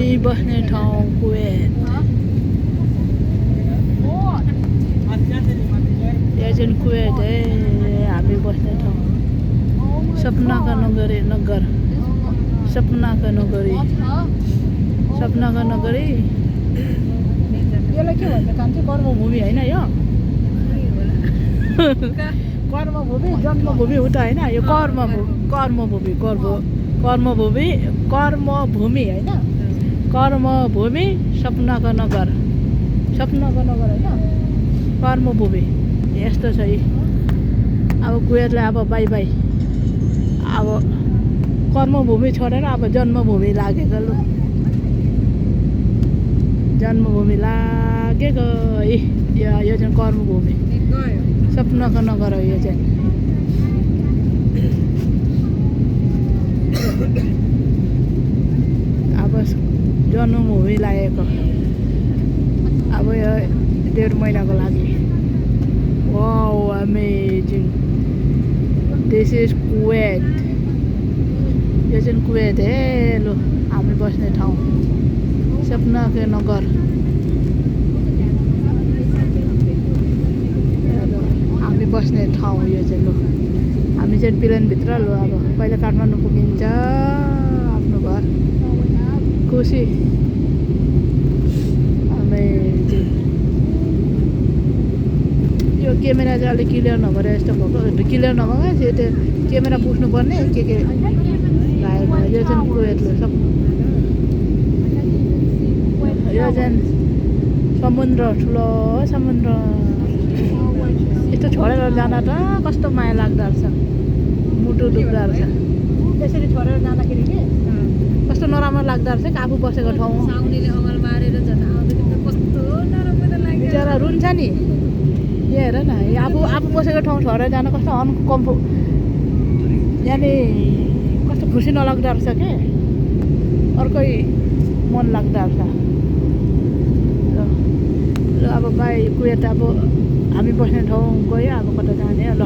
हामी बस्ने ठाउँ कुवेत यो चाहिँ कुवेत है हामी बस्ने ठाउँ सपनाका नगरी नगर सपनाका नगरी सपनाका नगरी यसलाई के भन्छ कान्छी कर्मभूमि होइन यो कर्मभूमि जन्मभूमि हो त होइन यो कर्मभूमि कर्मभूमि होइन कर्मभूमि सपनाका नगर होइन कर्मभूमि यस्तो छ है अब कुवेतलाई अब बाई बाई अब कर्मभूमि छोडेर अब जन्मभूमि लागेको लु जन्मभूमि लागेको है यो चाहिँ कर्मभूमि सपनाको नगर हो यो चाहिँ अब जन्मभूमि लागेको अब यो 1.5 महिनाको लागि wow amazing this is Kuwait यो चाहिँ कुवेत हे लु हामी बस्ने ठाउँ सपनाको नगर हामी बस्ने ठाउँ यो चाहिँ लु हामी चाहिँ प्लेनभित्र लु अब कहिले काठमाडौँ पुगिन्छ आफ्नो घर खुसी अमेजिङ यो क्यामेरा चाहिँ अलिक क्लियर नभएर यस्तो भएको क्लियर नभएको त्यो क्यामेरा पुस्नुपर्ने के लागेको यो चाहिँ कुवेत लु सब यो चाहिँ समुद्र ठुलो समुद्र यस्तो छोडेर जाँदा त कस्तो माया लाग्दो रहेछ मुटु दुख्दो रहेछ त्यसरी छोडेर जाँदाखेरि के कस्तो नराम्रो लाग्दो रहेछ आफू बसेको ठाउँ बिचरा रुन्छ नि यो हेर न आफू बसेको ठाउँ छोडेर जान कस्तो अनकम्फर्ट यानि कस्तो खुसी नलाग्दो रहेछ के अर्कै मन लाग्दो रहेछ अब बाई कुवेत अब हामी बस्ने ठाउँ गयो अब कता जाने ल